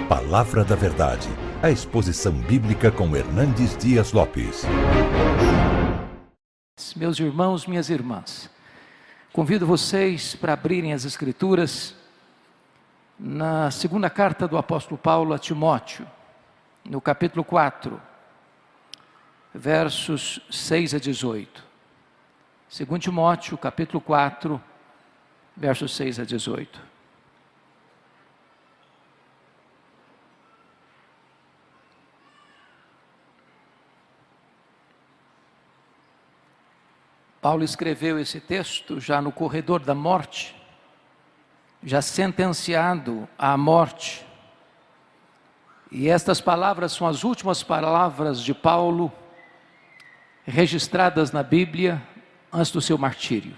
Palavra da Verdade, a exposição bíblica com Hernandes Dias Lopes. Meus irmãos, minhas irmãs, convido vocês para abrirem as Escrituras na segunda carta do apóstolo Paulo a Timóteo, no capítulo 4, versos 6 a 18. 2 Timóteo, capítulo 4, versos 6 a 18. Paulo escreveu esse texto já no corredor da morte, já sentenciado à morte. E estas palavras são as últimas palavras de Paulo, registradas na Bíblia antes do seu martírio.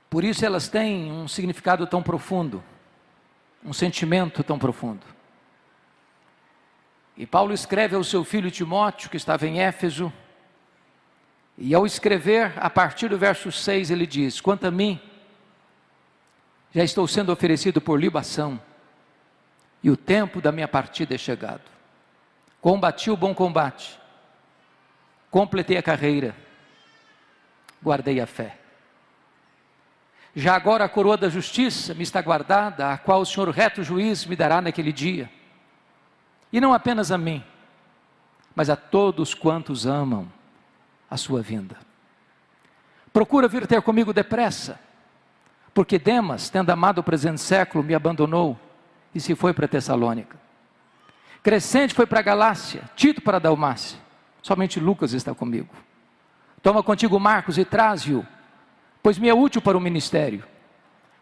Por isso elas têm um significado tão profundo, um sentimento tão profundo. E Paulo escreve ao seu filho Timóteo, que estava em Éfeso, e ao escrever, a partir do verso 6, ele diz: quanto a mim, já estou sendo oferecido por libação, e o tempo da minha partida é chegado. Combati o bom combate, completei a carreira, guardei a fé. Já agora a coroa da justiça me está guardada, a qual o Senhor reto juiz me dará naquele dia. E não apenas a mim, mas a todos quantos amam a sua vinda. Procura vir ter comigo depressa, porque Demas, tendo amado o presente século, me abandonou e se foi para Tessalônica. Crescente foi para a Galácia, Tito para a Dalmácia, somente Lucas está comigo. Toma contigo Marcos e traze-o, pois me é útil para o ministério.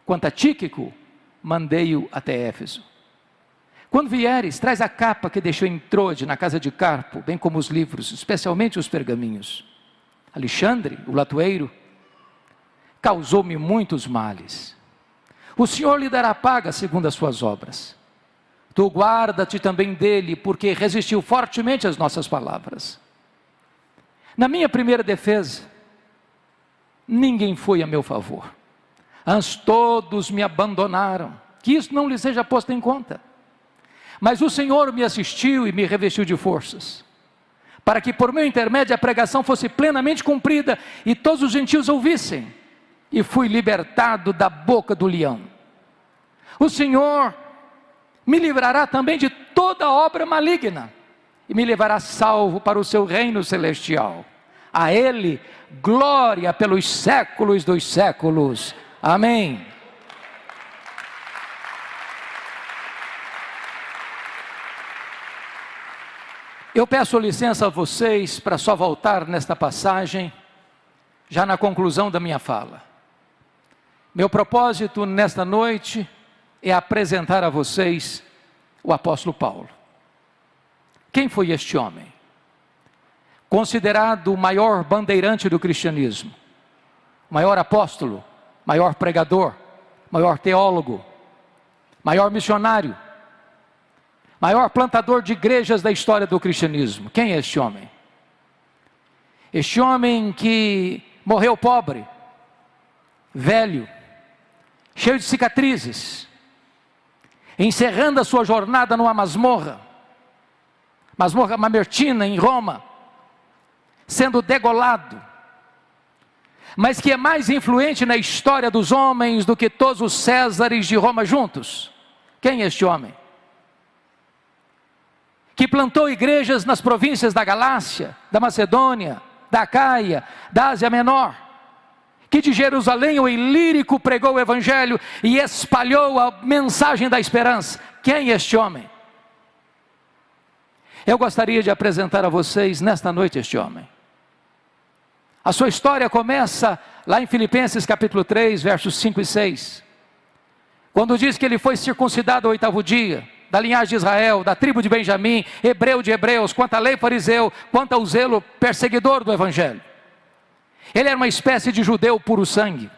Quanto a Tíquico, mandei-o até Éfeso. Quando vieres, traz a capa que deixou em Troade, na casa de Carpo, bem como os livros, especialmente os pergaminhos. Alexandre, o latoeiro, causou-me muitos males. O Senhor lhe dará paga segundo as suas obras. Tu guarda-te também dele, porque resistiu fortemente às nossas palavras. Na minha primeira defesa, ninguém foi a meu favor. Antes todos me abandonaram, que isso não lhe seja posto em conta. Mas o Senhor me assistiu e me revestiu de forças, para que por meu intermédio a pregação fosse plenamente cumprida e todos os gentios ouvissem, e fui libertado da boca do leão. O Senhor me livrará também de toda obra maligna, e me levará salvo para o seu reino celestial. A Ele glória pelos séculos dos séculos. Amém. Eu peço licença a vocês para só voltar nesta passagem, já na conclusão da minha fala. Meu propósito nesta noite é apresentar a vocês o apóstolo Paulo. Quem foi este homem? Considerado o maior bandeirante do cristianismo, maior apóstolo, maior pregador, maior teólogo, maior missionário, maior plantador de igrejas da história do cristianismo. Quem é este homem? Este homem que morreu pobre, velho, cheio de cicatrizes, encerrando a sua jornada numa masmorra mamertina em Roma, sendo degolado, mas que é mais influente na história dos homens do que todos os Césares de Roma juntos. Quem é este homem? Que plantou igrejas nas províncias da Galácia, da Macedônia, da Acaia, da Ásia Menor, que de Jerusalém o Ilírico pregou o Evangelho e espalhou a mensagem da esperança. Quem é este homem? Eu gostaria de apresentar a vocês nesta noite este homem. A sua história começa lá em Filipenses capítulo 3, versos 5 e 6, quando diz que ele foi circuncidado ao 8º dia, da linhagem de Israel, da tribo de Benjamim, hebreu de hebreus, quanto à lei fariseu, quanto ao zelo perseguidor do Evangelho. Ele era uma espécie de judeu puro sangue.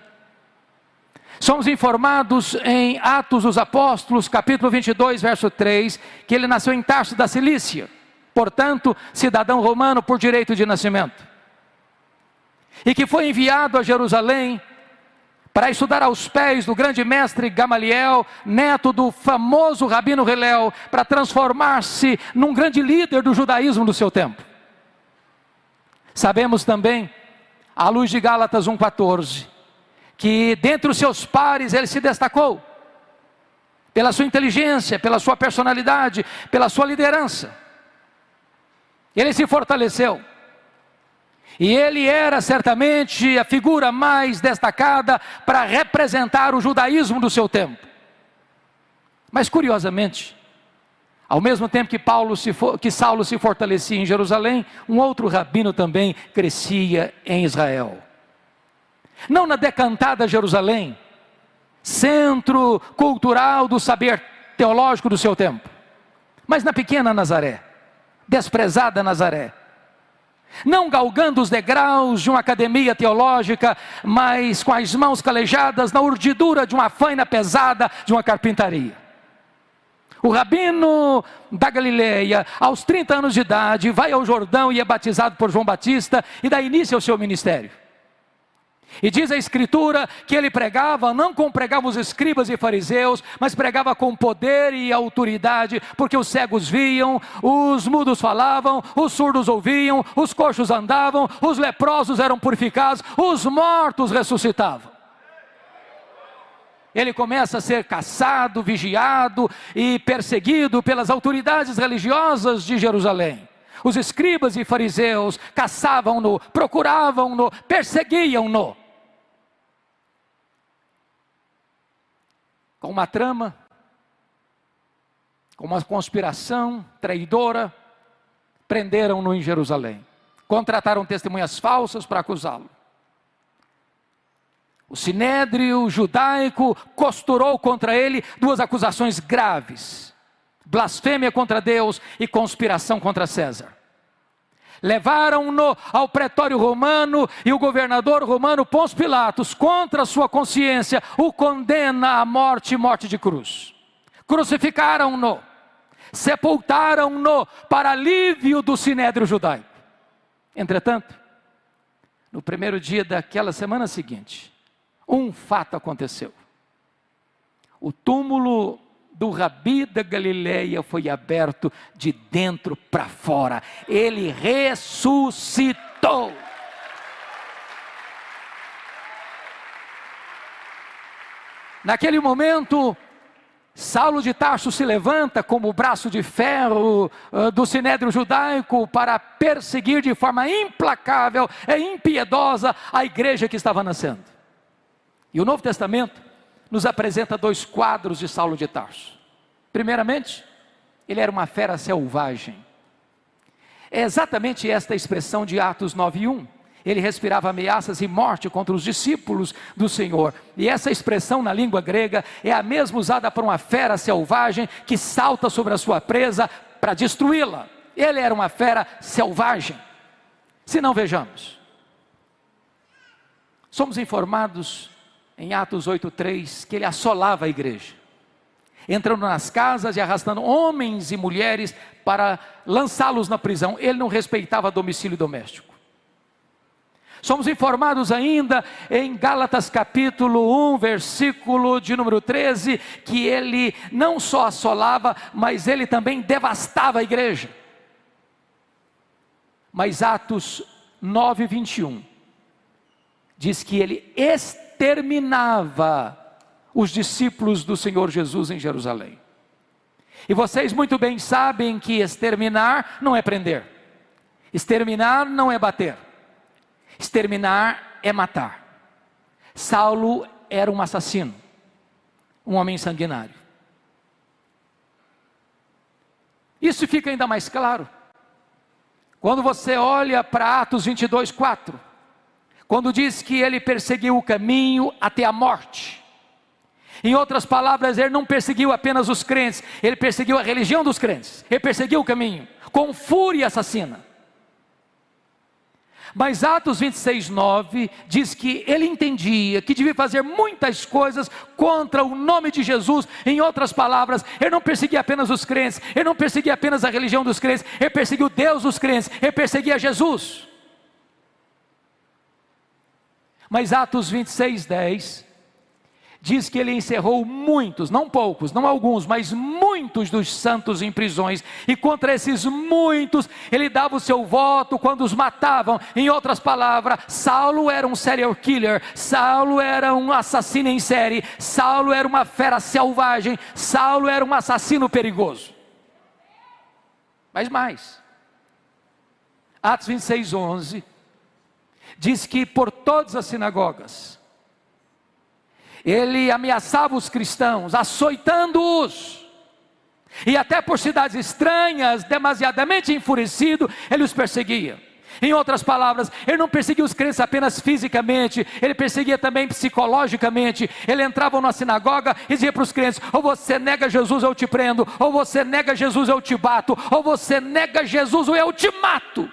Somos informados em Atos dos Apóstolos, capítulo 22, verso 3, que ele nasceu em Tarso da Cilícia, portanto, cidadão romano por direito de nascimento. E que foi enviado a Jerusalém para estudar aos pés do grande mestre Gamaliel, neto do famoso Rabino Hillel, para transformar-se num grande líder do judaísmo do seu tempo. Sabemos também, à luz de Gálatas 1,14, que dentre os seus pares ele se destacou, pela sua inteligência, pela sua personalidade, pela sua liderança. Ele se fortaleceu. E ele era certamente a figura mais destacada para representar o judaísmo do seu tempo. Mas curiosamente, ao mesmo tempo que Saulo se fortalecia em Jerusalém, um outro rabino também crescia em Israel. Não na decantada Jerusalém, centro cultural do saber teológico do seu tempo, mas na pequena Nazaré, desprezada Nazaré. Não galgando os degraus de uma academia teológica, mas com as mãos calejadas na urdidura de uma faina pesada de uma carpintaria. O rabino da Galileia, aos 30 anos de idade, vai ao Jordão e é batizado por João Batista e dá início ao seu ministério. E diz a Escritura que ele pregava, não como pregavam os escribas e fariseus, mas pregava com poder e autoridade, porque os cegos viam, os mudos falavam, os surdos ouviam, os coxos andavam, os leprosos eram purificados, os mortos ressuscitavam. Ele começa a ser caçado, vigiado e perseguido pelas autoridades religiosas de Jerusalém. Os escribas e fariseus caçavam-no, procuravam-no, perseguiam-no. Com uma trama, com uma conspiração traidora, prenderam-no em Jerusalém. Contrataram testemunhas falsas para acusá-lo. O sinédrio judaico costurou contra ele duas acusações graves: blasfêmia contra Deus e conspiração contra César. Levaram-no ao pretório romano e o governador romano Pôncio Pilatos, contra sua consciência, o condena à morte e morte de cruz. Crucificaram-no, sepultaram-no para alívio do sinédrio judaico. Entretanto, no primeiro dia daquela semana seguinte, um fato aconteceu. O túmulo do Rabi da Galileia foi aberto de dentro para fora. Ele ressuscitou. Naquele momento, Saulo de Tarso se levanta como o braço de ferro do sinédrio judaico para perseguir de forma implacável e impiedosa a igreja que estava nascendo. E o Novo Testamento nos apresenta dois quadros de Saulo de Tarso. Primeiramente, ele era uma fera selvagem. É exatamente esta expressão de Atos 9:1. Ele respirava ameaças e morte contra os discípulos do Senhor. E essa expressão na língua grega é a mesma usada por uma fera selvagem que salta sobre a sua presa para destruí-la. Ele era uma fera selvagem. Se não, vejamos. Somos informados em Atos 8:3, que ele assolava a igreja, entrando nas casas e arrastando homens e mulheres para lançá-los na prisão. Ele não respeitava domicílio doméstico. Somos informados ainda em Gálatas capítulo 1, versículo de número 13, que ele não só assolava, mas ele também devastava a igreja. Mas Atos 9:21 diz que ele exterminava os discípulos do Senhor Jesus em Jerusalém. E vocês muito bem sabem que exterminar não é prender, exterminar não é bater, exterminar é matar. Saulo era um assassino, um homem sanguinário. Isso fica ainda mais claro quando você olha para Atos 22:4, quando diz que ele perseguiu o caminho até a morte. Em outras palavras, ele não perseguiu apenas os crentes, ele perseguiu a religião dos crentes, ele perseguiu o caminho, com fúria assassina. Mas Atos 26:9 diz que ele entendia que devia fazer muitas coisas contra o nome de Jesus. Em outras palavras, ele não perseguia apenas os crentes, ele não perseguia apenas a religião dos crentes, ele perseguiu Deus dos crentes, ele perseguia Jesus. Mas Atos 26:10 diz que ele encerrou muitos, não poucos, não alguns, mas muitos dos santos em prisões, e contra esses muitos, ele dava o seu voto quando os matavam. Em outras palavras, Saulo era um serial killer, Saulo era um assassino em série, Saulo era uma fera selvagem, Saulo era um assassino perigoso. Mas mais, Atos 26:11, diz que por todas as sinagogas, ele ameaçava os cristãos, açoitando-os, e até por cidades estranhas, demasiadamente enfurecido, ele os perseguia. Em outras palavras, ele não perseguia os crentes apenas fisicamente, ele perseguia também psicologicamente. Ele entrava numa sinagoga e dizia para os crentes: ou você nega Jesus, eu te prendo; ou você nega Jesus, eu te bato; ou você nega Jesus, ou eu te mato.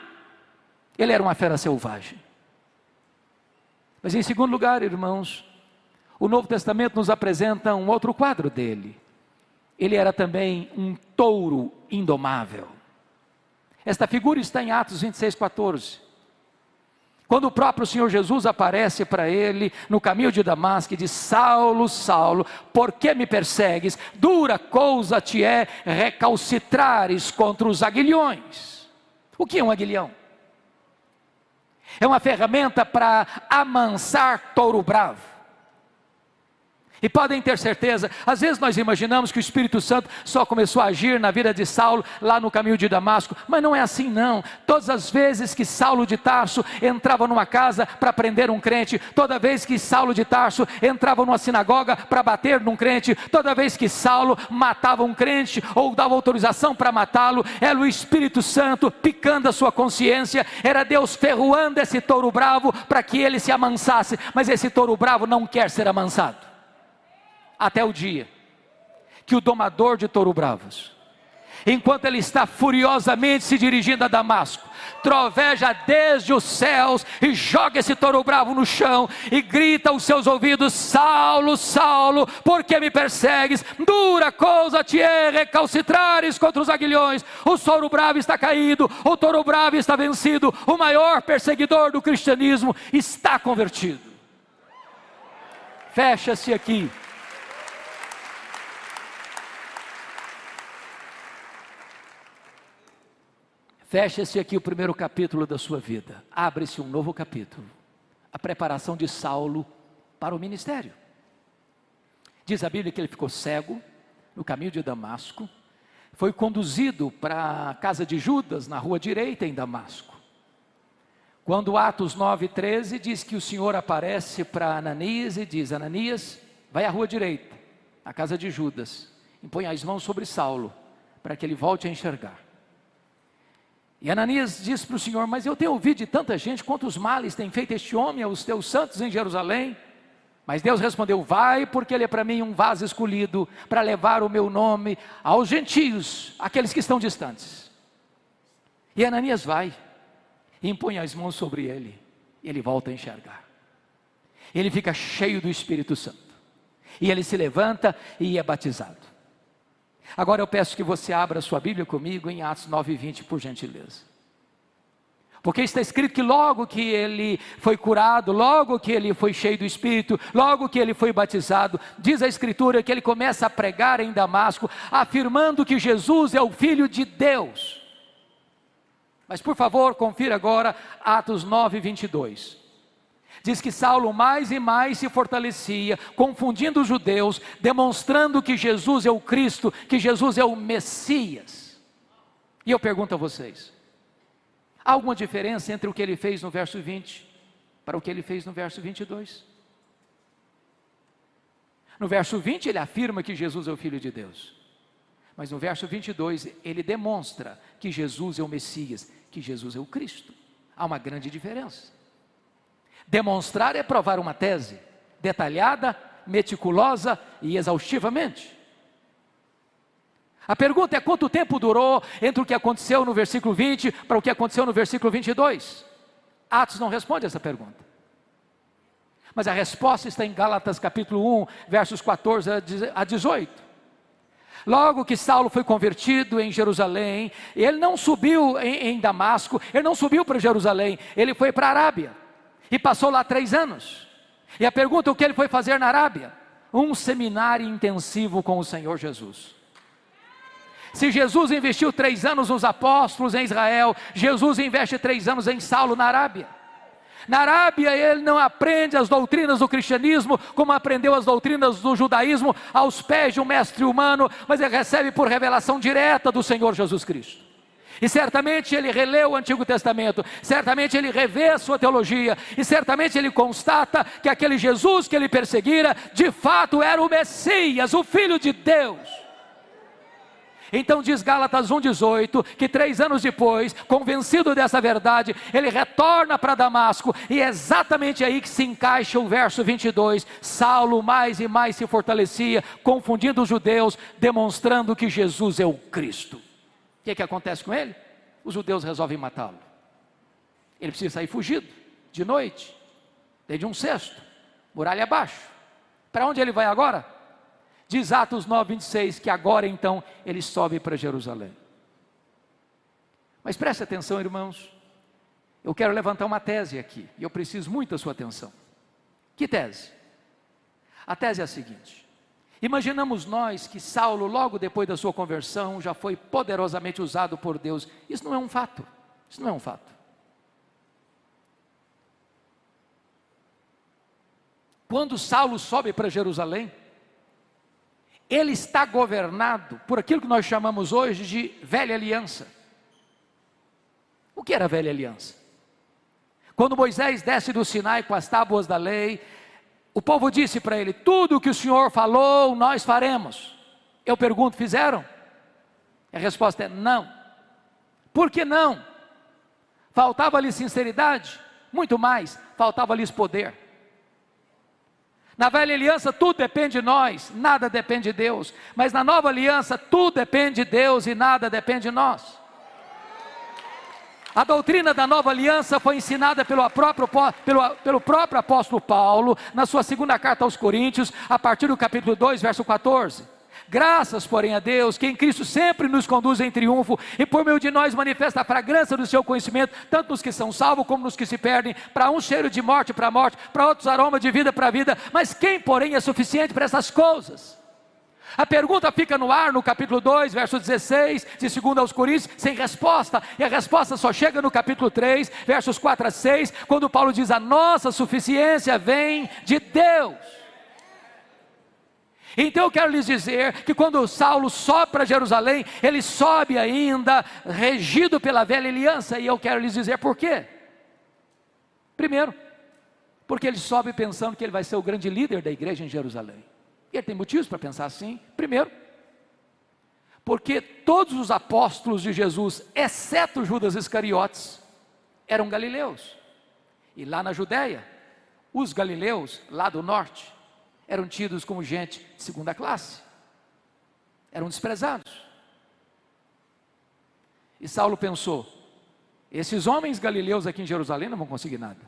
Ele era uma fera selvagem. Mas em segundo lugar, irmãos, o Novo Testamento nos apresenta um outro quadro dele. Ele era também um touro indomável. Esta figura está em Atos 26:14. Quando o próprio Senhor Jesus aparece para ele no caminho de Damasco e diz: Saulo, Saulo, por que me persegues? Dura coisa te é recalcitrares contra os aguilhões. O que é um aguilhão? É uma ferramenta para amansar touro bravo. E podem ter certeza, às vezes nós imaginamos que o Espírito Santo só começou a agir na vida de Saulo lá no caminho de Damasco, mas não é assim não. Todas as vezes que Saulo de Tarso entrava numa casa para prender um crente, toda vez que Saulo de Tarso entrava numa sinagoga para bater num crente, toda vez que Saulo matava um crente ou dava autorização para matá-lo, era o Espírito Santo picando a sua consciência, era Deus ferroando esse touro bravo para que ele se amansasse. Mas esse touro bravo não quer ser amansado. Até o dia que o domador de touro bravos, enquanto ele está furiosamente se dirigindo a Damasco, troveja desde os céus e joga esse touro bravo no chão e grita aos seus ouvidos: Saulo, Saulo, por que me persegues? Dura coisa te é recalcitrares contra os aguilhões. O touro bravo está caído, o touro bravo está vencido, o maior perseguidor do cristianismo está convertido. Fecha-se aqui o primeiro capítulo da sua vida. Abre-se um novo capítulo. A preparação de Saulo para o ministério. Diz a Bíblia que ele ficou cego no caminho de Damasco. Foi conduzido para a casa de Judas, na rua direita em Damasco. Quando Atos 9:13 diz que o Senhor aparece para Ananias e diz: Ananias, vai à rua direita, à casa de Judas, e põe as mãos sobre Saulo, para que ele volte a enxergar. E Ananias disse para o Senhor: mas eu tenho ouvido de tanta gente quantos males tem feito este homem aos teus santos em Jerusalém. Mas Deus respondeu: vai, porque ele é para mim um vaso escolhido para levar o meu nome aos gentios, aqueles que estão distantes. E Ananias vai e impõe as mãos sobre ele, e ele volta a enxergar. Ele fica cheio do Espírito Santo, e ele se levanta e é batizado. Agora eu peço que você abra sua Bíblia comigo em Atos 9:20, por gentileza. Porque está escrito que logo que ele foi curado, logo que ele foi cheio do Espírito, logo que ele foi batizado, diz a Escritura que ele começa a pregar em Damasco, afirmando que Jesus é o Filho de Deus. Mas por favor, confira agora Atos 9:22. Diz que Saulo mais e mais se fortalecia, confundindo os judeus, demonstrando que Jesus é o Cristo, que Jesus é o Messias. E eu pergunto a vocês: há alguma diferença entre o que ele fez no verso 20 para o que ele fez no verso 22? No verso 20 ele afirma que Jesus é o Filho de Deus, mas no verso 22 ele demonstra que Jesus é o Messias, que Jesus é o Cristo. Há uma grande diferença. Demonstrar é provar uma tese, detalhada, meticulosa e exaustivamente. A pergunta é: quanto tempo durou entre o que aconteceu no versículo 20 para o que aconteceu no versículo 22? Atos não responde essa pergunta. Mas a resposta está em Gálatas capítulo 1, versos 14 a 18. Logo que Saulo foi convertido em Jerusalém, ele não subiu em Damasco, ele não subiu para Jerusalém, ele foi para a Arábia. E passou lá 3 anos. E a pergunta: o que ele foi fazer na Arábia? um seminário intensivo com o Senhor Jesus. Se Jesus investiu 3 anos nos apóstolos em Israel, Jesus investe 3 anos em Saulo na Arábia. Na Arábia ele não aprende as doutrinas do cristianismo, como aprendeu as doutrinas do judaísmo aos pés de um mestre humano, mas ele recebe por revelação direta do Senhor Jesus Cristo. E certamente ele releu o Antigo Testamento, certamente ele revê a sua teologia, e certamente ele constata que aquele Jesus que ele perseguira, de fato era o Messias, o Filho de Deus. Então diz Gálatas 1,18, que 3 anos depois, convencido dessa verdade, ele retorna para Damasco, e é exatamente aí que se encaixa o verso 22, Saulo mais e mais se fortalecia, confundindo os judeus, demonstrando que Jesus é o Cristo. O que acontece com ele? Os judeus resolvem matá-lo. Ele precisa sair fugido, de noite, dentro de um cesto, muralha abaixo. Para onde ele vai agora? Diz Atos 9,26, que agora então ele sobe para Jerusalém. Mas preste atenção, irmãos, eu quero levantar uma tese aqui, e eu preciso muito da sua atenção. Que tese? A tese é a seguinte: imaginamos nós que Saulo, logo depois da sua conversão, já foi poderosamente usado por Deus. Isso não é um fato, isso não é um fato. Quando Saulo sobe para Jerusalém, ele está governado por aquilo que nós chamamos hoje de velha aliança. O que era a velha aliança? Quando Moisés desce do Sinai com as tábuas da lei, o povo disse para ele: tudo o que o Senhor falou, nós faremos. Eu pergunto, fizeram? A resposta é não. Por que não? Faltava-lhes sinceridade? Muito mais, faltava-lhes poder. Na velha aliança tudo depende de nós, nada depende de Deus. Mas na nova aliança tudo depende de Deus e nada depende de nós. A doutrina da nova aliança foi ensinada pelo próprio apóstolo Paulo, na sua 2ª carta aos Coríntios, a partir do capítulo 2, verso 14. Graças, porém, a Deus, que em Cristo sempre nos conduz em triunfo, e por meio de nós manifesta a fragrância do seu conhecimento, tanto nos que são salvos como nos que se perdem. Para uns cheiro de morte para morte, para outros aroma de vida para vida. Mas quem, porém, é suficiente para essas coisas? A pergunta fica no ar no capítulo 2, verso 16, de 2 aos Coríntios, sem resposta. E a resposta só chega no capítulo 3, versos 4 a 6, quando Paulo diz: a nossa suficiência vem de Deus. Então eu quero lhes dizer que quando Saulo sobe para Jerusalém, ele sobe ainda regido pela velha aliança. E eu quero lhes dizer por quê. Primeiro, porque ele sobe pensando que ele vai ser o grande líder da igreja em Jerusalém. E ele tem motivos para pensar assim. Primeiro, porque todos os apóstolos de Jesus, exceto Judas Iscariotes, eram galileus. E lá na Judéia, os galileus, lá do norte, eram tidos como gente de 2ª classe, eram desprezados. E Saulo pensou: esses homens galileus aqui em Jerusalém não vão conseguir nada,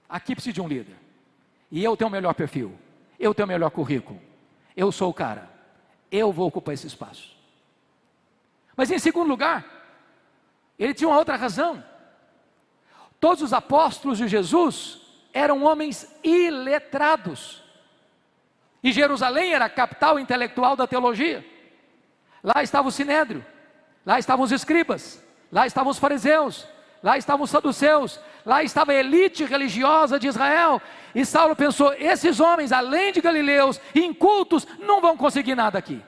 aqui precisa de um líder, e eu tenho o melhor perfil, eu tenho o melhor currículo, eu sou o cara, eu vou ocupar esse espaço. Mas em segundo lugar, ele tinha uma outra razão. Todos os apóstolos de Jesus eram homens iletrados, e Jerusalém era a capital intelectual da teologia. Lá estava o Sinédrio, lá estavam os escribas, lá estavam os fariseus, lá estavam os saduceus, lá estava a elite religiosa de Israel. E Saulo pensou: esses homens, além de galileus, incultos, não vão conseguir nada aqui.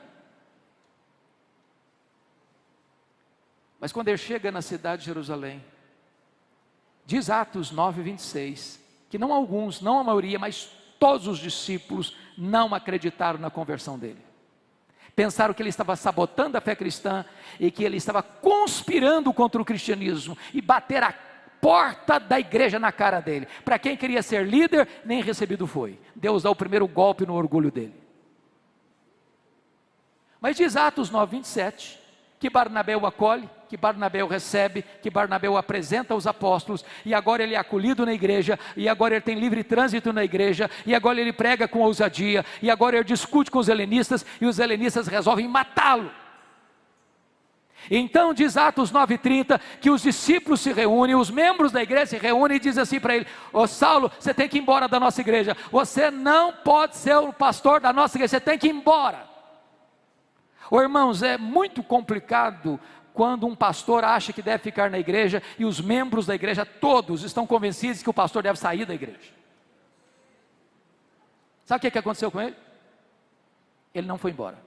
Mas quando ele chega na cidade de Jerusalém, diz Atos 9:26, que não alguns, não a maioria, mas todos os discípulos não acreditaram na conversão dele. Pensaram que ele estava sabotando a fé cristã e que ele estava conspirando contra o cristianismo, e bater a porta da igreja na cara dele. Para quem queria ser líder, nem recebido foi. Deus dá o primeiro golpe no orgulho dele. Mas diz Atos 9:27, que Barnabé o acolhe, que Barnabé o recebe, que Barnabé o apresenta aos apóstolos, e agora ele é acolhido na igreja, e agora ele tem livre trânsito na igreja, e agora ele prega com ousadia, e agora ele discute com os helenistas, e os helenistas resolvem matá-lo. Então diz Atos 9:30, que os discípulos se reúnem, os membros da igreja se reúnem e dizem assim para ele: ô Saulo, você tem que ir embora da nossa igreja, você não pode ser o pastor da nossa igreja, você tem que ir embora. Ô irmãos, é muito complicado quando um pastor acha que deve ficar na igreja e os membros da igreja todos estão convencidos que o pastor deve sair da igreja. Sabe o que aconteceu com ele? Ele não foi embora.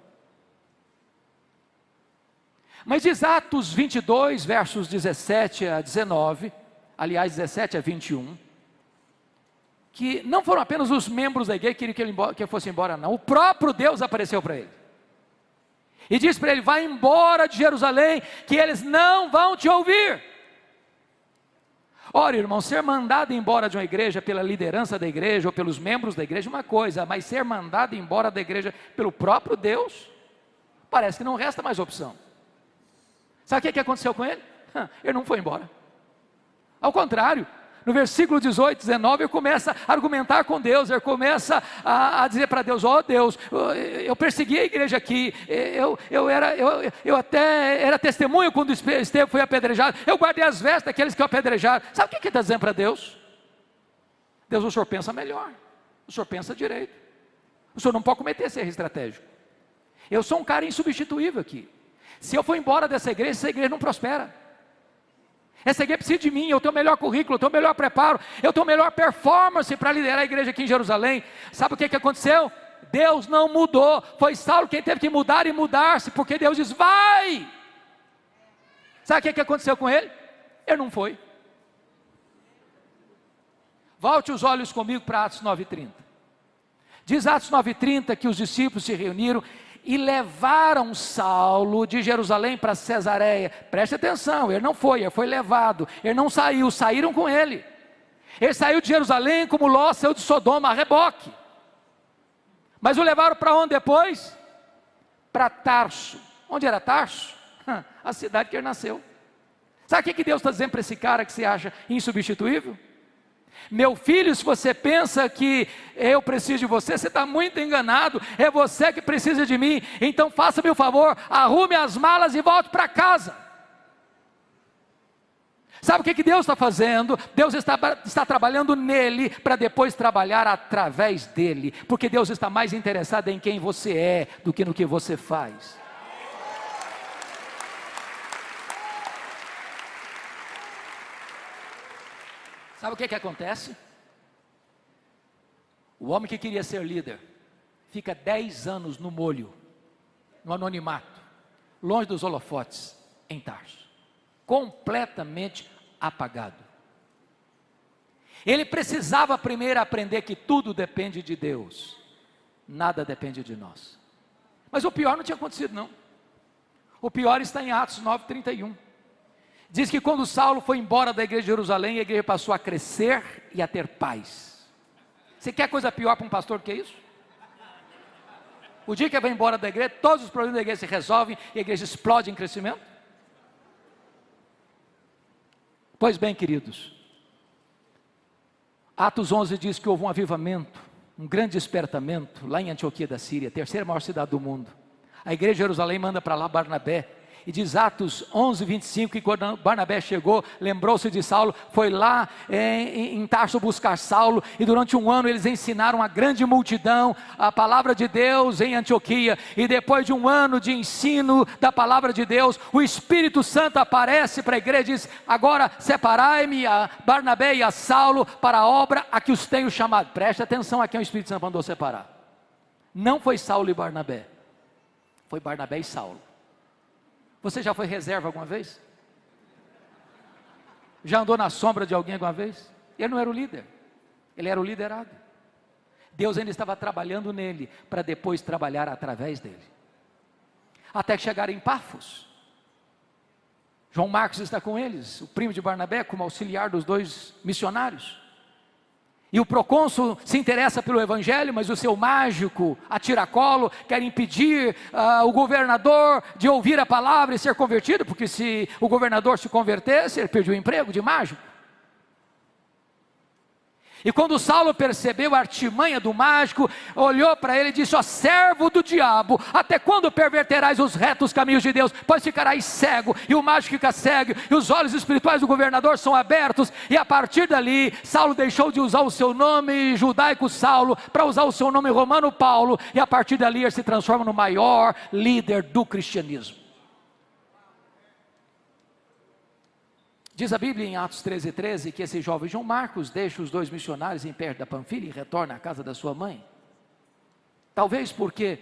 Mas diz Atos 22, versos 17 a 19, aliás 17 a 21, que não foram apenas os membros da igreja que queriam que ele fosse embora, não. O próprio Deus apareceu para ele e disse para ele: vai embora de Jerusalém, que eles não vão te ouvir. Ora, irmão, ser mandado embora de uma igreja pela liderança da igreja ou pelos membros da igreja é uma coisa, mas ser mandado embora da igreja pelo próprio Deus, parece que não resta mais opção. Sabe o que aconteceu com ele? Ele não foi embora. Ao contrário, no versículo 18, 19, ele começa a argumentar com Deus, ele começa a dizer para Deus: ó Deus, eu persegui a igreja aqui, eu até era testemunho quando Estevão foi apedrejado, eu guardei as vestes daqueles que o apedrejaram. Sabe o que ele está dizendo para Deus? Deus, o senhor pensa melhor, o senhor pensa direito, o senhor não pode cometer esse erro estratégico. Eu sou um cara insubstituível aqui. Se eu for embora dessa igreja, essa igreja não prospera. Essa igreja precisa de mim, eu tenho o melhor currículo, eu tenho o melhor preparo, eu tenho a melhor performance para liderar a igreja aqui em Jerusalém. Sabe o que aconteceu? Deus não mudou, foi Saulo quem teve que mudar e mudar-se, porque Deus diz: vai! Sabe o que aconteceu com ele? Ele não foi. Volte os olhos comigo para Atos 9:30. Diz Atos 9:30 que os discípulos se reuniram e levaram Saulo de Jerusalém para Cesareia. Preste atenção, ele não foi, ele foi levado, ele não saiu, saíram com ele. Ele saiu de Jerusalém como Ló saiu de Sodoma, a reboque. Mas o levaram para onde depois? Para Tarso. Onde era Tarso? A cidade que ele nasceu. Sabe o que Deus está dizendo para esse cara que se acha insubstituível? Meu filho, se você pensa que eu preciso de você, você está muito enganado, é você que precisa de mim, então faça-me o favor, arrume as malas e volte para casa. Sabe o que Deus está fazendo? Deus está trabalhando nele, para depois trabalhar através dele, porque Deus está mais interessado em quem você é, do que no que você faz. Sabe o que acontece? O homem que queria ser líder fica 10 anos no molho, no anonimato, longe dos holofotes, em Tarso, completamente apagado. Ele precisava primeiro aprender que tudo depende de Deus, nada depende de nós. Mas o pior não tinha acontecido não. O pior está em Atos 9:31. Diz que quando Saulo foi embora da igreja de Jerusalém, a igreja passou a crescer e a ter paz. Você quer coisa pior para um pastor do que isso? O dia que ele vai embora da igreja, todos os problemas da igreja se resolvem e a igreja explode em crescimento? Pois bem, queridos, Atos 11 diz que houve um avivamento, um grande despertamento lá em Antioquia da Síria, a terceira maior cidade do mundo. A igreja de Jerusalém manda para lá Barnabé. E diz Atos 11:25, que quando Barnabé chegou, lembrou-se de Saulo, foi lá em Tarso buscar Saulo, e durante um ano eles ensinaram a grande multidão a palavra de Deus em Antioquia, e depois de um ano de ensino da palavra de Deus, o Espírito Santo aparece para a igreja e diz: agora separai-me a Barnabé e a Saulo para a obra a que os tenho chamado. Preste atenção a quem o Espírito Santo mandou separar. Não foi Saulo e Barnabé, foi Barnabé e Saulo. Você já foi reserva alguma vez? Já andou na sombra de alguém alguma vez? Ele não era o líder, ele era o liderado. Deus ainda estava trabalhando nele, para depois trabalhar através dele. Até que chegaram em Pafos. João Marcos está com eles, o primo de Barnabé, como auxiliar dos dois missionários. E o procônsul se interessa pelo evangelho, mas o seu mágico, a tiracolo, quer impedir o governador de ouvir a palavra e ser convertido, porque se o governador se convertesse, ele perdia o emprego de mágico. E quando Saulo percebeu a artimanha do mágico, olhou para ele e disse: ó servo do diabo, até quando perverterás os retos caminhos de Deus? Pois ficarás cego, e o mágico fica cego, e os olhos espirituais do governador são abertos. E a partir dali, Saulo deixou de usar o seu nome judaico Saulo, para usar o seu nome romano Paulo, e a partir dali ele se transforma no maior líder do cristianismo. Diz a Bíblia em Atos 13:13 que esse jovem João Marcos deixa os 2 missionários em perto da Panfilha e retorna à casa da sua mãe. Talvez porque,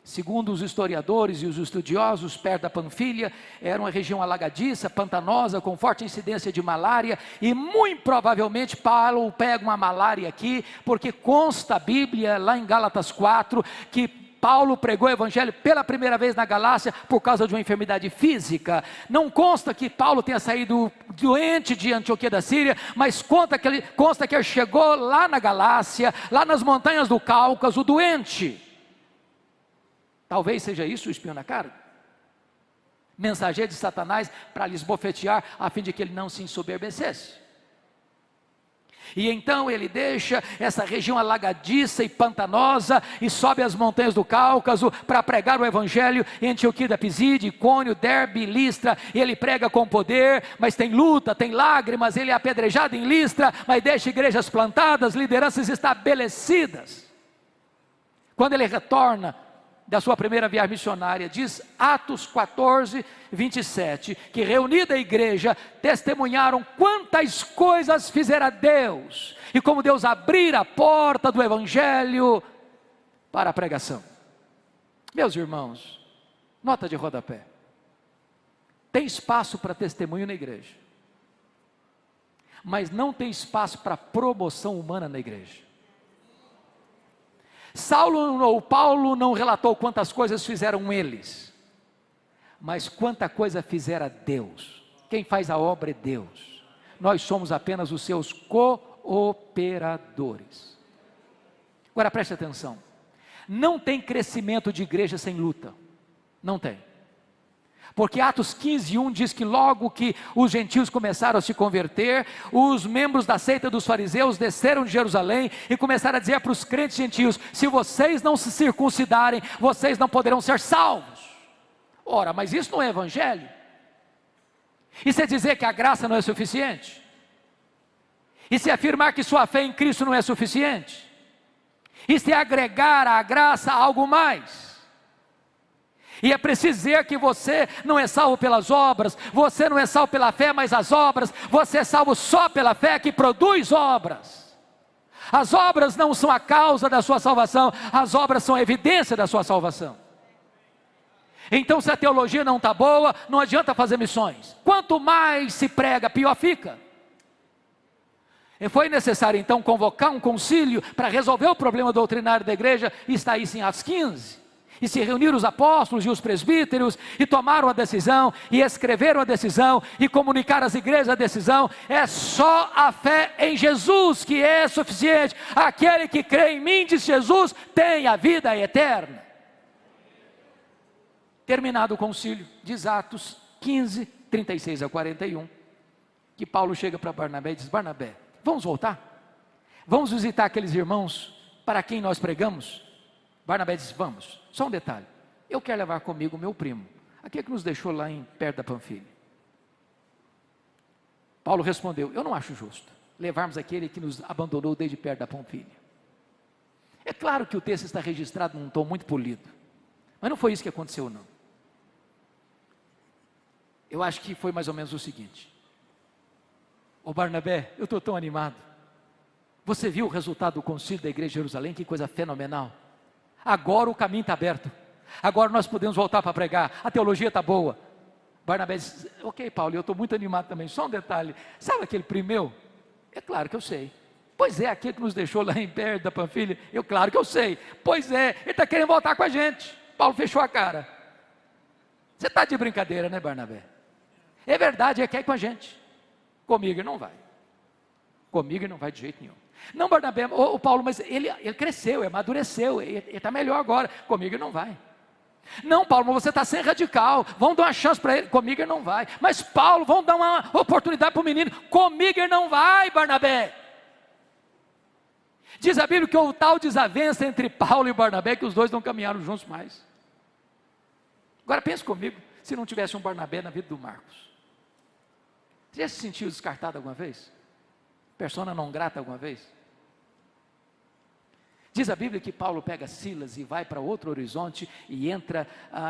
segundo os historiadores e os estudiosos, perto da Panfilha era uma região alagadiça, pantanosa, com forte incidência de malária, e muito provavelmente Paulo pega uma malária aqui, porque consta a Bíblia lá em Gálatas 4, que Paulo pregou o evangelho pela primeira vez na Galácia por causa de uma enfermidade física. Não consta que Paulo tenha saído doente de Antioquia da Síria, mas consta que ele chegou lá na Galácia, lá nas montanhas do Cáucaso, doente. Talvez seja isso o espinho na carne, mensageiro de Satanás para lhe esbofetear, a fim de que ele não se ensoberbecesse. E então ele deixa essa região alagadiça e pantanosa e sobe as montanhas do Cáucaso para pregar o evangelho em Antioquia da Pisídia, Icônio, Derbe, Listra. E ele prega com poder, mas tem luta, tem lágrimas. Ele é apedrejado em Listra, mas deixa igrejas plantadas, lideranças estabelecidas. Quando ele retorna da sua primeira viagem missionária, diz Atos 14:27, que reunida a igreja, testemunharam quantas coisas fizera Deus, e como Deus abrira a porta do evangelho para a pregação. Meus irmãos, nota de rodapé: tem espaço para testemunho na igreja, mas não tem espaço para promoção humana na igreja. Paulo não relatou quantas coisas fizeram eles, mas quanta coisa fizera Deus. Quem faz a obra é Deus, nós somos apenas os seus cooperadores. Agora preste atenção, não tem crescimento de igreja sem luta, não tem. Porque Atos 15:1 diz que logo que os gentios começaram a se converter, os membros da seita dos fariseus desceram de Jerusalém e começaram a dizer para os crentes gentios: se vocês não se circuncidarem, vocês não poderão ser salvos. Ora, mas isso não é evangelho? Isso é dizer que a graça não é suficiente? Isso é afirmar que sua fé em Cristo não é suficiente? Isso é agregar à graça algo mais? E é preciso dizer que você não é salvo pelas obras, você não é salvo pela fé, mas as obras, você é salvo só pela fé que produz obras. As obras não são a causa da sua salvação, as obras são a evidência da sua salvação. Então, se a teologia não está boa, não adianta fazer missões. Quanto mais se prega, pior fica. E foi necessário então convocar um concílio para resolver o problema doutrinário da igreja, e está isso em Atos 15. E se reuniram os apóstolos e os presbíteros, e tomaram a decisão, e escreveram a decisão, e comunicaram às igrejas a decisão. É só a fé em Jesus que é suficiente. Aquele que crê em mim, diz Jesus, tem a vida eterna. Terminado o concílio, diz Atos 15:36-41, que Paulo chega para Barnabé e diz: Barnabé, vamos voltar? Vamos visitar aqueles irmãos para quem nós pregamos? Barnabé disse: vamos. Só um detalhe, eu quero levar comigo o meu primo, aquele que nos deixou lá perto da Panfilha. Paulo respondeu: eu não acho justo levarmos aquele que nos abandonou desde perto da Panfilha. É claro que o texto está registrado num tom muito polido, mas não foi isso que aconteceu não. Eu acho que foi mais ou menos o seguinte: ô Barnabé, eu estou tão animado. Você viu o resultado do concílio da igreja de Jerusalém? Que coisa fenomenal. Agora o caminho está aberto, agora nós podemos voltar para pregar, a teologia está boa. Barnabé disse: ok Paulo, eu estou muito animado também. Só um detalhe, sabe aquele primo meu? É claro que eu sei. Pois é, aquele que nos deixou lá em perto da Panfilha, claro que eu sei. Pois é, ele está querendo voltar com a gente. Paulo fechou a cara. Você está de brincadeira, né, Barnabé? É verdade, ele quer ir com a gente. Comigo ele não vai. Comigo ele não vai de jeito nenhum. Não, Barnabé, o Paulo, mas ele cresceu, amadureceu, ele está melhor agora. Comigo ele não vai. Não, Paulo, mas você está sendo radical. Vamos dar uma chance para ele. Comigo ele não vai. Mas Paulo, vamos dar uma oportunidade para o menino. Comigo ele não vai, Barnabé. Diz a Bíblia que houve tal desavença entre Paulo e Barnabé que os dois não caminharam juntos mais. Agora pense comigo, se não tivesse um Barnabé na vida do Marcos. Você já se sentiu descartado alguma vez? Persona não grata alguma vez? Diz a Bíblia que Paulo pega Silas e vai para outro horizonte e entra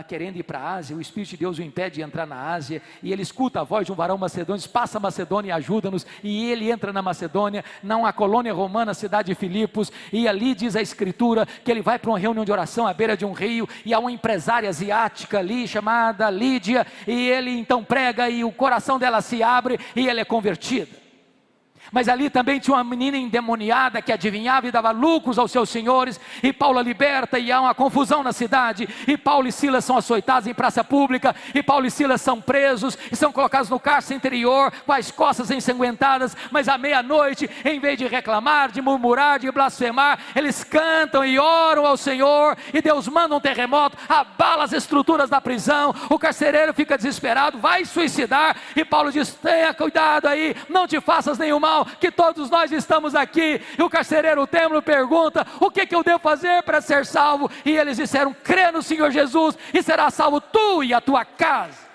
querendo ir para a Ásia. O Espírito de Deus o impede de entrar na Ásia, e ele escuta a voz de um varão macedônio, diz: passa a Macedônia e ajuda-nos. E ele entra na Macedônia, não a colônia romana, a cidade de Filipos, e ali diz a Escritura que ele vai para uma reunião de oração à beira de um rio, e há uma empresária asiática ali chamada Lídia, e ele então prega e o coração dela se abre e ela é convertida. Mas ali também tinha uma menina endemoniada que adivinhava e dava lucros aos seus senhores, e Paulo a liberta, e há uma confusão na cidade, e Paulo e Silas são açoitados em praça pública, e Paulo e Silas são presos, e são colocados no cárcere interior, com as costas ensanguentadas, mas à meia-noite, em vez de reclamar, de murmurar, de blasfemar, eles cantam e oram ao Senhor, e Deus manda um terremoto, abala as estruturas da prisão, o carcereiro fica desesperado, vai suicidar, e Paulo diz: tenha cuidado aí, não te faças nenhum mal, que todos nós estamos aqui. E o carcereiro, o templo, pergunta: o que eu devo fazer para ser salvo? E eles disseram: crê no Senhor Jesus e será salvo tu e a tua casa.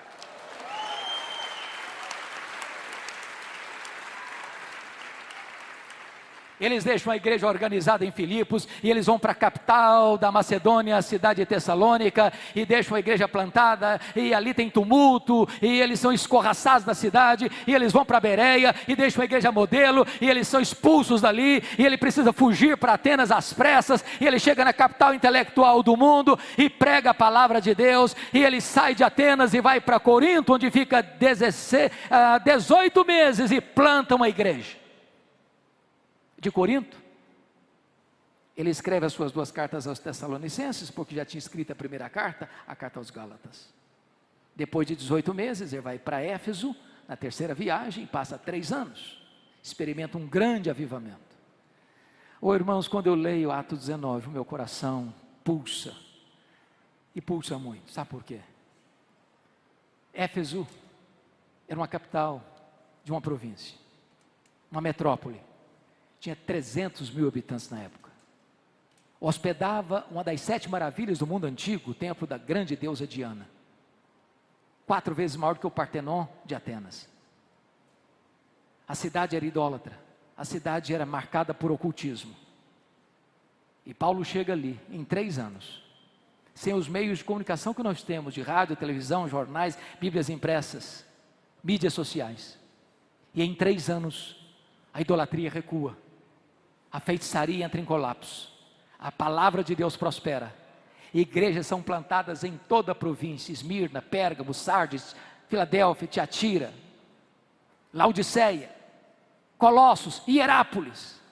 Eles deixam a igreja organizada em Filipos, e eles vão para a capital da Macedônia, a cidade de Tessalônica, e deixam a igreja plantada, e ali tem tumulto, e eles são escorraçados da cidade, e eles vão para Bereia, e deixam a igreja modelo, e eles são expulsos dali, e ele precisa fugir para Atenas às pressas, e ele chega na capital intelectual do mundo, e prega a palavra de Deus, e ele sai de Atenas e vai para Corinto, onde fica 18 meses, e planta uma igreja. De Corinto, ele escreve as suas 2 cartas aos Tessalonicenses, porque já tinha escrito a primeira carta, a carta aos Gálatas. Depois de 18 meses, ele vai para Éfeso, na 3ª viagem, passa 3 anos, experimenta um grande avivamento. Irmãos, quando eu leio Atos 19, o meu coração pulsa, e pulsa muito. Sabe por quê? Éfeso era uma capital de uma província, uma metrópole. Tinha 300 mil habitantes na época. Hospedava uma das 7 maravilhas do mundo antigo, o templo da grande deusa Diana. 4 vezes maior do que o Partenon de Atenas. A cidade era idólatra. A cidade era marcada por ocultismo. E Paulo chega ali, em 3 anos, sem os meios de comunicação que nós temos, de rádio, televisão, jornais, bíblias impressas, mídias sociais. E em 3 anos, a idolatria recua. A feitiçaria entra em colapso, a palavra de Deus prospera, igrejas são plantadas em toda a província: Esmirna, Pérgamo, Sardes, Filadélfia, Tiatira, Laodiceia, Colossos, Hierápolis.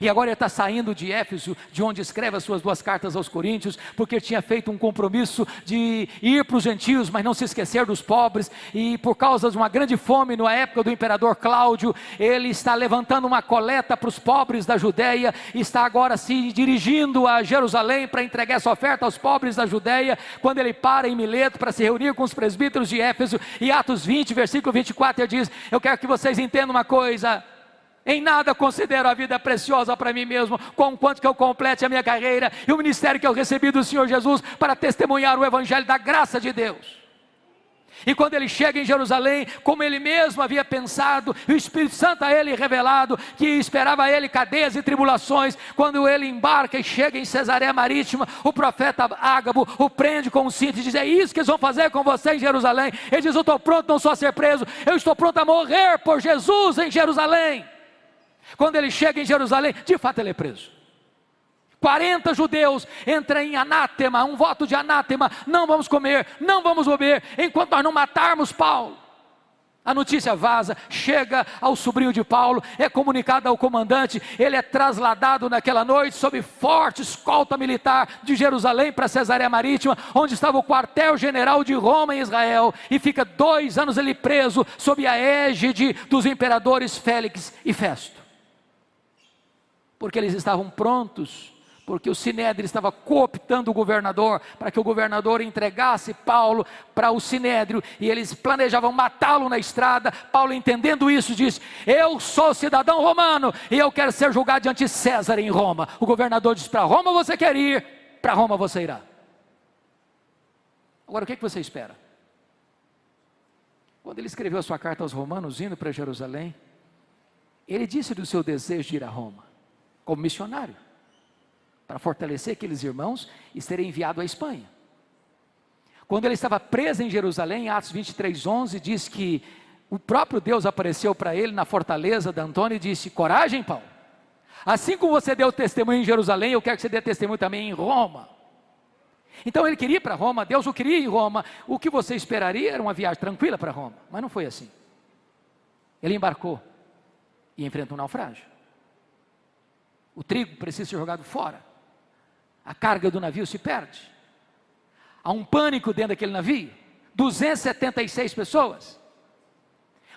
E agora ele está saindo de Éfeso, de onde escreve as suas 2 cartas aos Coríntios, porque ele tinha feito um compromisso de ir para os gentios, mas não se esquecer dos pobres, e por causa de uma grande fome na época do imperador Cláudio, ele está levantando uma coleta para os pobres da Judéia, e está agora se dirigindo a Jerusalém para entregar essa oferta aos pobres da Judéia, quando ele para em Mileto para se reunir com os presbíteros de Éfeso. E Atos 20, versículo 24, ele diz: eu quero que vocês entendam uma coisa: em nada considero a vida preciosa para mim mesmo, conquanto que eu complete a minha carreira e o ministério que eu recebi do Senhor Jesus, para testemunhar o evangelho da graça de Deus. E quando ele chega em Jerusalém, como ele mesmo havia pensado, e o Espírito Santo a ele revelado, que esperava a ele cadeias e tribulações, quando ele embarca e chega em Cesareia Marítima, o profeta Ágabo o prende com um cinto e diz: é isso que eles vão fazer com você em Jerusalém. Ele diz: eu estou pronto não só a ser preso, eu estou pronto a morrer por Jesus em Jerusalém. Quando ele chega em Jerusalém, de fato ele é preso. 40 judeus entram em anátema, um voto de anátema: não vamos comer, não vamos beber, enquanto nós não matarmos Paulo. A notícia vaza, chega ao sobrinho de Paulo, é comunicado ao comandante, ele é trasladado naquela noite sob forte escolta militar de Jerusalém para Cesareia Marítima, onde estava o quartel-general de Roma em Israel, e fica 2 anos ele preso sob a égide dos imperadores Félix e Festo, porque eles estavam prontos porque o Sinédrio estava cooptando o governador, para que o governador entregasse Paulo para o Sinédrio, e eles planejavam matá-lo na estrada. Paulo, entendendo isso, disse: eu sou cidadão romano, e eu quero ser julgado diante de César em Roma. O governador disse: para Roma você quer ir, para Roma você irá. Agora, o que você espera? Quando ele escreveu a sua carta aos romanos, indo para Jerusalém, ele disse do seu desejo de ir a Roma, como missionário, para fortalecer aqueles irmãos e ser enviado à Espanha. Quando ele estava preso em Jerusalém, em Atos 23:11, diz que o próprio Deus apareceu para ele na fortaleza de Antônio e disse: coragem, Paulo, assim como você deu testemunho em Jerusalém, eu quero que você dê testemunho também em Roma. Então ele queria ir para Roma, Deus o queria em Roma. O que você esperaria era uma viagem tranquila para Roma, mas não foi assim. Ele embarcou e enfrenta um naufrágio. O trigo precisa ser jogado fora, a carga do navio se perde, há um pânico dentro daquele navio, 276 pessoas,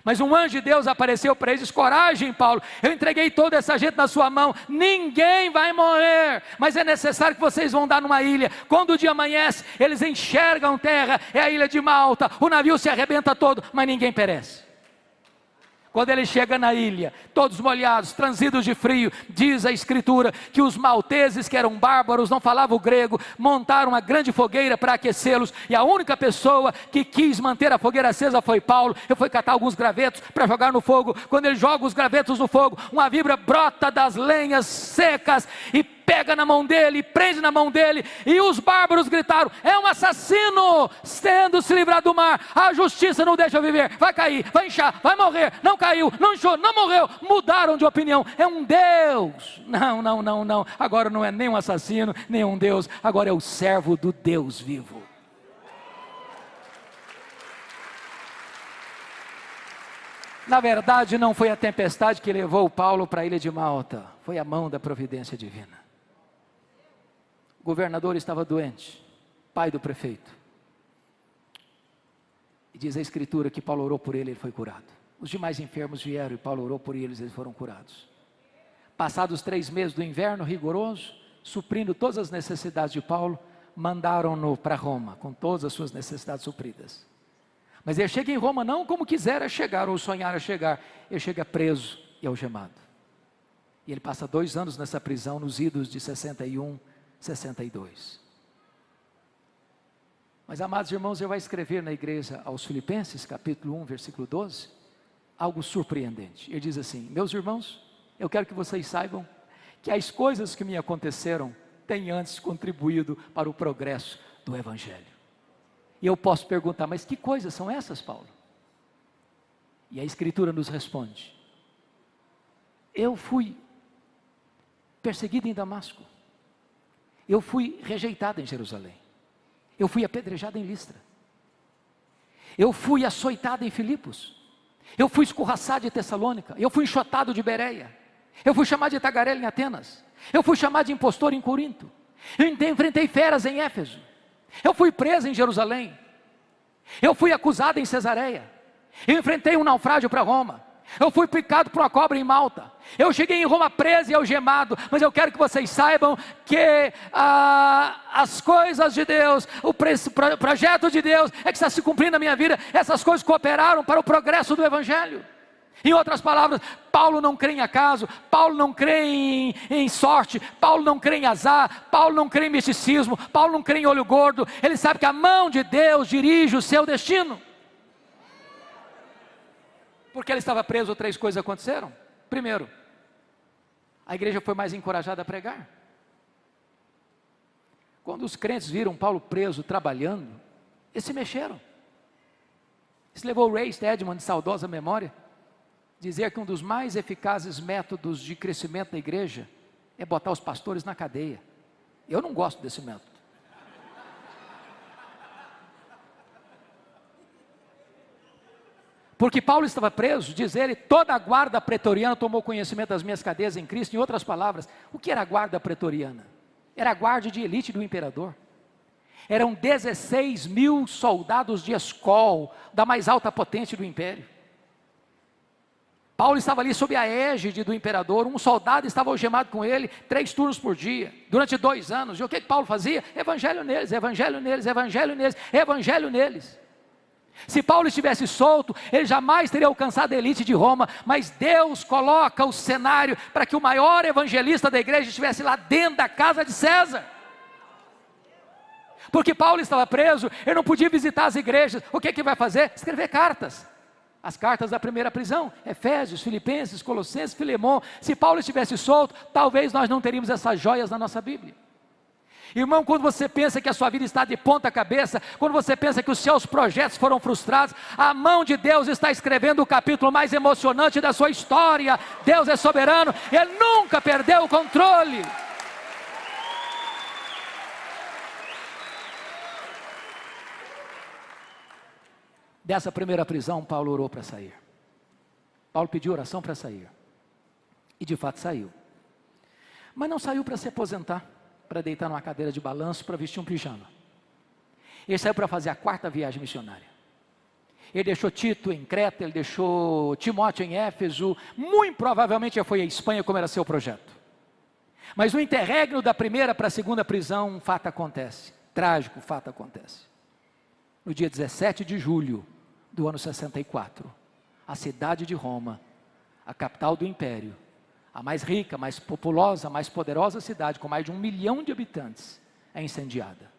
mas um anjo de Deus apareceu para eles e disse: coragem, Paulo, eu entreguei toda essa gente na sua mão, ninguém vai morrer, mas é necessário que vocês vão dar numa ilha. Quando o dia amanhece, eles enxergam terra, é a ilha de Malta, o navio se arrebenta todo, mas ninguém perece. Quando ele chega na ilha, todos molhados, transidos de frio, diz a escritura que os malteses, que eram bárbaros, não falavam o grego, montaram uma grande fogueira para aquecê-los, e a única pessoa que quis manter a fogueira acesa foi Paulo. Eu fui catar alguns gravetos para jogar no fogo. Quando ele joga os gravetos no fogo, uma vibra brota das lenhas secas e pega na mão dele, prende na mão dele, e os bárbaros gritaram: é um assassino, tendo se livrado do mar, a justiça não deixa viver, vai cair, vai inchar, vai morrer. Não caiu, não inchou, não morreu, mudaram de opinião, é um Deus. Não, agora não é nem um assassino, nem um Deus, agora é o servo do Deus vivo. Na verdade, não foi a tempestade que levou Paulo para a ilha de Malta, foi a mão da providência divina. O governador estava doente, pai do prefeito, e diz a escritura que Paulo orou por ele, ele foi curado. Os demais enfermos vieram e Paulo orou por eles, eles foram curados. Passados 3 meses do inverno rigoroso, suprindo todas as necessidades de Paulo, mandaram-no para Roma, com todas as suas necessidades supridas. Mas ele chega em Roma não como quisera chegar, ou sonhara chegar, ele chega preso e algemado. E ele passa 2 anos nessa prisão, nos idos de 61, 62. Mas, amados irmãos, ele vai escrever na igreja aos Filipenses, capítulo 1, versículo 12, algo surpreendente. Ele diz assim: meus irmãos, eu quero que vocês saibam que as coisas que me aconteceram têm antes contribuído para o progresso do Evangelho. E eu posso perguntar: mas que coisas são essas, Paulo? E a escritura nos responde: eu fui perseguido em Damasco, eu fui rejeitado em Jerusalém, eu fui apedrejado em Listra, eu fui açoitado em Filipos, eu fui escorraçado de Tessalônica, eu fui enxotado de Bereia, eu fui chamado de tagarela em Atenas, eu fui chamado de impostor em Corinto, eu enfrentei feras em Éfeso, eu fui preso em Jerusalém, eu fui acusado em Cesareia, eu enfrentei um naufrágio para Roma, eu fui picado por uma cobra em Malta, eu cheguei em Roma preso e algemado. Mas eu quero que vocês saibam que as coisas de Deus, o projeto de Deus é que está se cumprindo na minha vida. Essas coisas cooperaram para o progresso do Evangelho. Em outras palavras, Paulo não crê em acaso, Paulo não crê em sorte, Paulo não crê em azar, Paulo não crê em misticismo, Paulo não crê em olho gordo. Ele sabe que a mão de Deus dirige o seu destino. Porque ele estava preso, 3 coisas aconteceram. Primeiro, a igreja foi mais encorajada a pregar. Quando os crentes viram Paulo preso, trabalhando, eles se mexeram. Isso levou o Ray Stedman, de saudosa memória, dizer que um dos mais eficazes métodos de crescimento da igreja é botar os pastores na cadeia. Eu não gosto desse método. Porque Paulo estava preso, diz ele, toda a guarda pretoriana tomou conhecimento das minhas cadeias em Cristo. Em outras palavras, o que era a guarda pretoriana? Era a guarda de elite do imperador. Eram 16 mil soldados de escol, da mais alta potência do império. Paulo estava ali sob a égide do imperador, um soldado estava algemado com ele, 3 turnos por dia, durante 2 anos. E o que Paulo fazia? Evangelho neles, evangelho neles, evangelho neles, evangelho neles. Se Paulo estivesse solto, ele jamais teria alcançado a elite de Roma, mas Deus coloca o cenário para que o maior evangelista da igreja estivesse lá dentro da casa de César. Porque Paulo estava preso, ele não podia visitar as igrejas. O que vai fazer? Escrever cartas. As cartas da primeira prisão, Efésios, Filipenses, Colossenses, Filemão. Se Paulo estivesse solto, talvez nós não teríamos essas joias na nossa Bíblia. Irmão, quando você pensa que a sua vida está de ponta cabeça, quando você pensa que os seus projetos foram frustrados, a mão de Deus está escrevendo o capítulo mais emocionante da sua história. Deus é soberano, Ele nunca perdeu o controle. Dessa primeira prisão, Paulo orou para sair. Paulo pediu oração para sair. E de fato saiu. Mas não saiu para se aposentar, para deitar numa cadeira de balanço, para vestir um pijama. Ele saiu para fazer a 4ª viagem missionária. Ele deixou Tito em Creta, ele deixou Timóteo em Éfeso. Muito provavelmente já foi à Espanha, como era seu projeto. Mas no interregno da primeira para a segunda prisão, um fato acontece. Trágico fato acontece. No dia 17 de julho do ano 64, a cidade de Roma, a capital do império, a mais rica, mais populosa, mais poderosa cidade, com mais de 1 milhão de habitantes, é incendiada.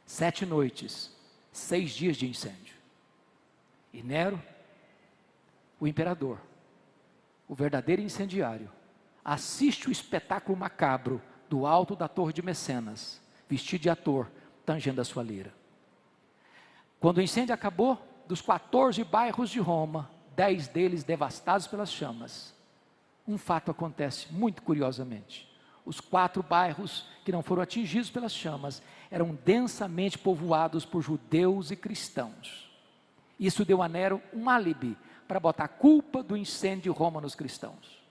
7 noites, 6 dias de incêndio. E Nero, o imperador, o verdadeiro incendiário, assiste o espetáculo macabro do alto da torre de Mecenas, vestido de ator, tangendo a sua lira. Quando o incêndio acabou, dos 14 bairros de Roma, 10 deles devastados pelas chamas, um fato acontece muito curiosamente. Os 4 bairros que não foram atingidos pelas chamas eram densamente povoados por judeus e cristãos. Isso deu a Nero um álibi para botar a culpa do incêndio de Roma nos cristãos.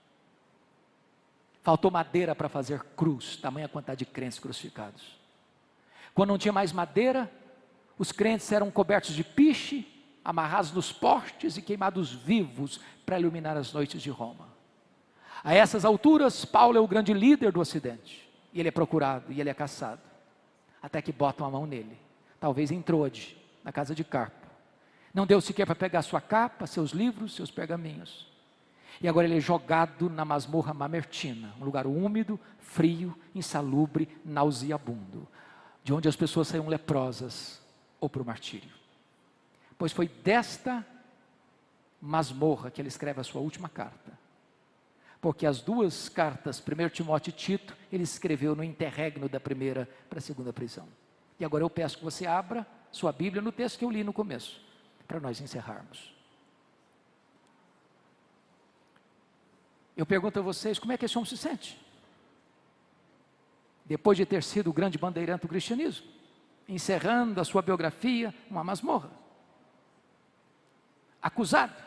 Faltou madeira para fazer cruz, tamanha quantidade de crentes crucificados. Quando não tinha mais madeira, os crentes eram cobertos de piche, amarrados nos postes e queimados vivos para iluminar as noites de Roma. A essas alturas, Paulo é o grande líder do Ocidente. E ele é procurado, e ele é caçado. Até que botam a mão nele. Talvez em Troade, na casa de Carpo. Não deu sequer para pegar sua capa, seus livros, seus pergaminhos. E agora ele é jogado na masmorra Mamertina, um lugar úmido, frio, insalubre, nauseabundo, de onde as pessoas saíam leprosas ou para o martírio. Pois foi desta masmorra que ele escreve a sua última carta. Porque as 2 cartas, 1 Timóteo e Tito, ele escreveu no interregno da primeira para a segunda prisão. E agora eu peço que você abra sua Bíblia no texto que eu li no começo, para nós encerrarmos. Eu pergunto a vocês, como é que esse homem se sente? Depois de ter sido o grande bandeirante do cristianismo, encerrando a sua biografia numa masmorra. Acusado.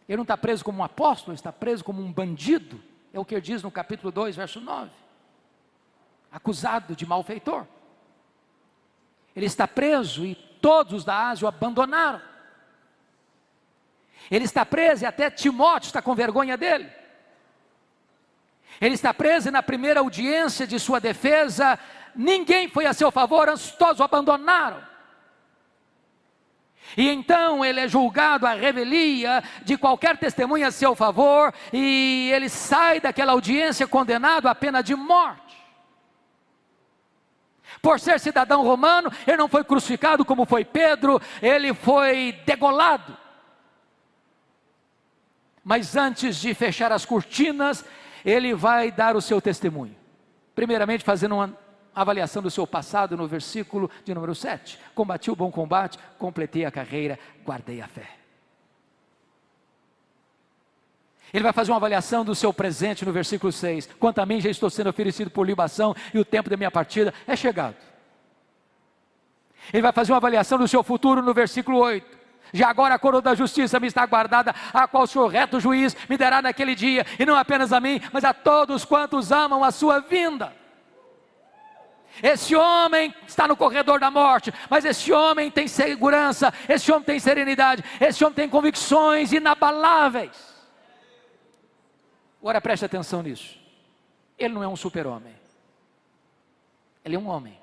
Ele não está preso como um apóstolo, ele está preso como um bandido. É o que ele diz no capítulo 2, verso 9. Acusado de malfeitor. Ele está preso e todos os da Ásia o abandonaram. Ele está preso e até Timóteo está com vergonha dele. Ele está preso e na primeira audiência de sua defesa, ninguém foi a seu favor, antes todos o abandonaram. E então ele é julgado à revelia de qualquer testemunha a seu favor, e ele sai daquela audiência condenado à pena de morte. Por ser cidadão romano, ele não foi crucificado como foi Pedro, ele foi degolado. Mas antes de fechar as cortinas, ele vai dar o seu testemunho. Primeiramente fazendo uma avaliação do seu passado no versículo de número 7. Combati o bom combate, completei a carreira, guardei a fé. Ele vai fazer uma avaliação do seu presente no versículo 6. Quanto a mim, já estou sendo oferecido por libação e o tempo da minha partida é chegado. Ele vai fazer uma avaliação do seu futuro no versículo 8. Já agora a coroa da justiça me está guardada, a qual o Senhor reto juiz me dará naquele dia, e não apenas a mim, mas a todos quantos amam a sua vinda. Esse homem está no corredor da morte, mas esse homem tem segurança, esse homem tem serenidade, esse homem tem convicções inabaláveis. Agora preste atenção nisso. Ele não é um super-homem. Ele é um homem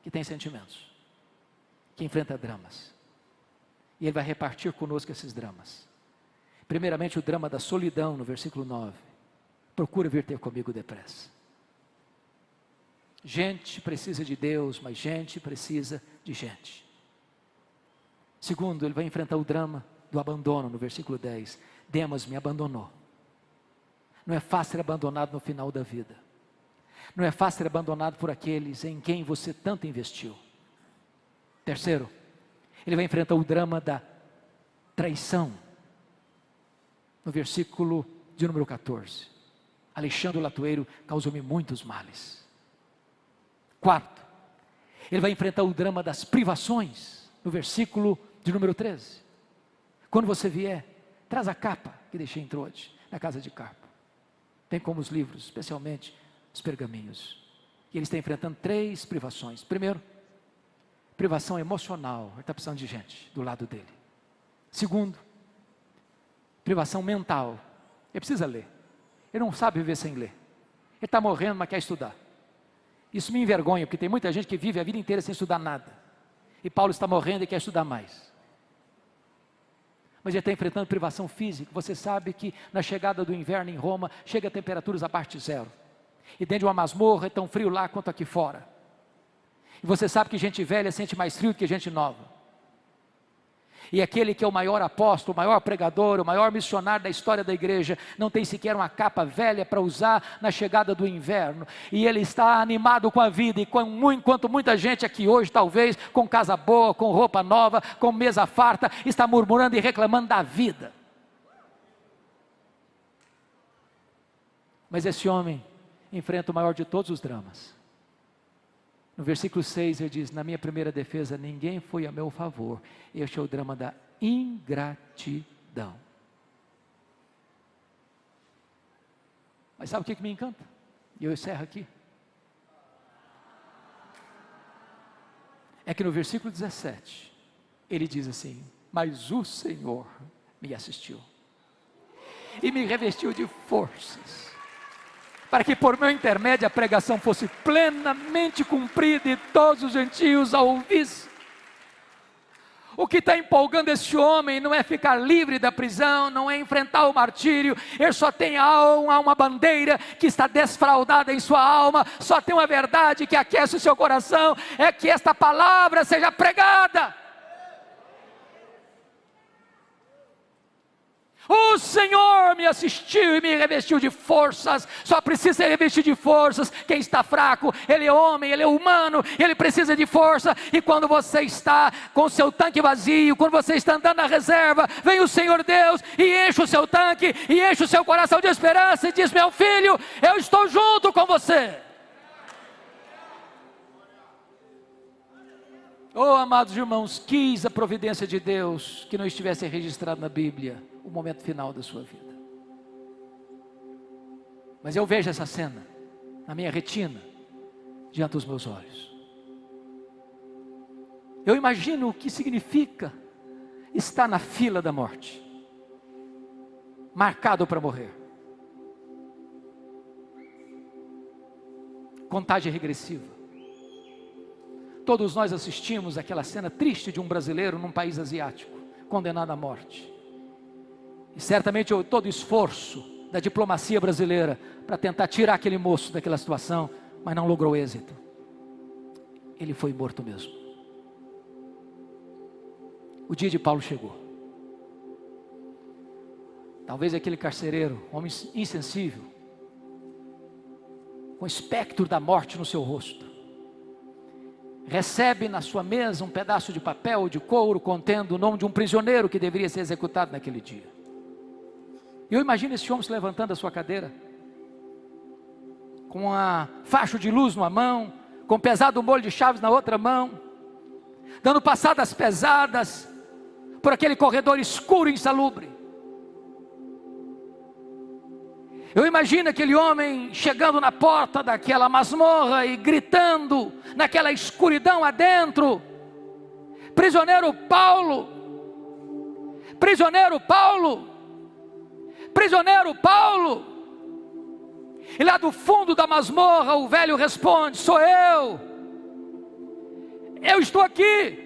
que tem sentimentos, que enfrenta dramas. E ele vai repartir conosco esses dramas. Primeiramente o drama da solidão, no versículo 9. Procura vir ter comigo depressa. Gente precisa de Deus, mas gente precisa de gente. Segundo, ele vai enfrentar o drama do abandono, no versículo 10. Demas me abandonou. Não é fácil ser abandonado no final da vida. Não é fácil ser abandonado por aqueles em quem você tanto investiu. Terceiro, ele vai enfrentar o drama da traição. No versículo de número 14. Alexandre o latoeiro causou-me muitos males. Quarto, ele vai enfrentar o drama das privações. No versículo de número 13. Quando você vier, traz a capa que deixei em Troade, na casa de Carpo. Tem como os livros, especialmente os pergaminhos. E ele está enfrentando 3 privações. Primeiro, privação emocional. Ele está precisando de gente do lado dele. Segundo, privação mental. Ele precisa ler. Ele não sabe viver sem ler. Ele está morrendo, mas quer estudar. Isso me envergonha, porque tem muita gente que vive a vida inteira sem estudar nada. E Paulo está morrendo e quer estudar mais. Mas ele está enfrentando privação física. Você sabe que na chegada do inverno em Roma, chega a temperaturas abaixo de 0. E dentro de uma masmorra é tão frio lá quanto aqui fora. E você sabe que gente velha sente mais frio do que gente nova. E aquele que é o maior apóstolo, o maior pregador, o maior missionário da história da igreja, não tem sequer uma capa velha para usar na chegada do inverno. E ele está animado com a vida, e enquanto muita gente aqui hoje, talvez, com casa boa, com roupa nova, com mesa farta, está murmurando e reclamando da vida. Mas esse homem enfrenta o maior de todos os dramas. No versículo 6 ele diz, na minha primeira defesa ninguém foi a meu favor. Este é o drama da ingratidão. Mas sabe o que me encanta? E eu encerro aqui. É que no versículo 17, ele diz assim, mas o Senhor me assistiu. E me revestiu de forças. Para que por meu intermédio a pregação fosse plenamente cumprida e todos os gentios a ouvissem. O que está empolgando esse homem não é ficar livre da prisão, não é enfrentar o martírio, ele só tem uma bandeira que está desfraldada em sua alma, só tem uma verdade que aquece o seu coração, é que esta palavra seja pregada. O Senhor me assistiu e me revestiu de forças. Só precisa ser revestido de forças quem está fraco. Ele é homem, ele é humano, ele precisa de força. E quando você está com o seu tanque vazio, quando você está andando na reserva, vem o Senhor Deus e enche o seu tanque, e enche o seu coração de esperança, e diz, meu filho, eu estou junto com você. Oh, amados irmãos, quis a providência de Deus que não estivesse registrado na Bíblia o momento final da sua vida. Mas eu vejo essa cena na minha retina, diante dos meus olhos. Eu imagino o que significa estar na fila da morte, marcado para morrer. Contagem regressiva. Todos nós assistimos aquela cena triste de um brasileiro num país asiático, condenado à morte. E certamente houve todo o esforço da diplomacia brasileira para tentar tirar aquele moço daquela situação, mas não logrou êxito. Ele foi morto mesmo. O dia de Paulo chegou. Talvez aquele carcereiro, homem insensível, com o espectro da morte no seu rosto, recebe na sua mesa um pedaço de papel ou de couro contendo o nome de um prisioneiro que deveria ser executado naquele dia. E eu imagino esse homem se levantando da sua cadeira, com uma faixa de luz numa mão, com um pesado molho de chaves na outra mão, dando passadas pesadas por aquele corredor escuro e insalubre. Eu imagino aquele homem chegando na porta daquela masmorra e gritando naquela escuridão adentro: prisioneiro Paulo, prisioneiro Paulo, prisioneiro Paulo. E lá do fundo da masmorra o velho responde: sou eu estou aqui.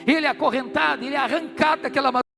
Ele é acorrentado, ele é arrancado daquela masmorra.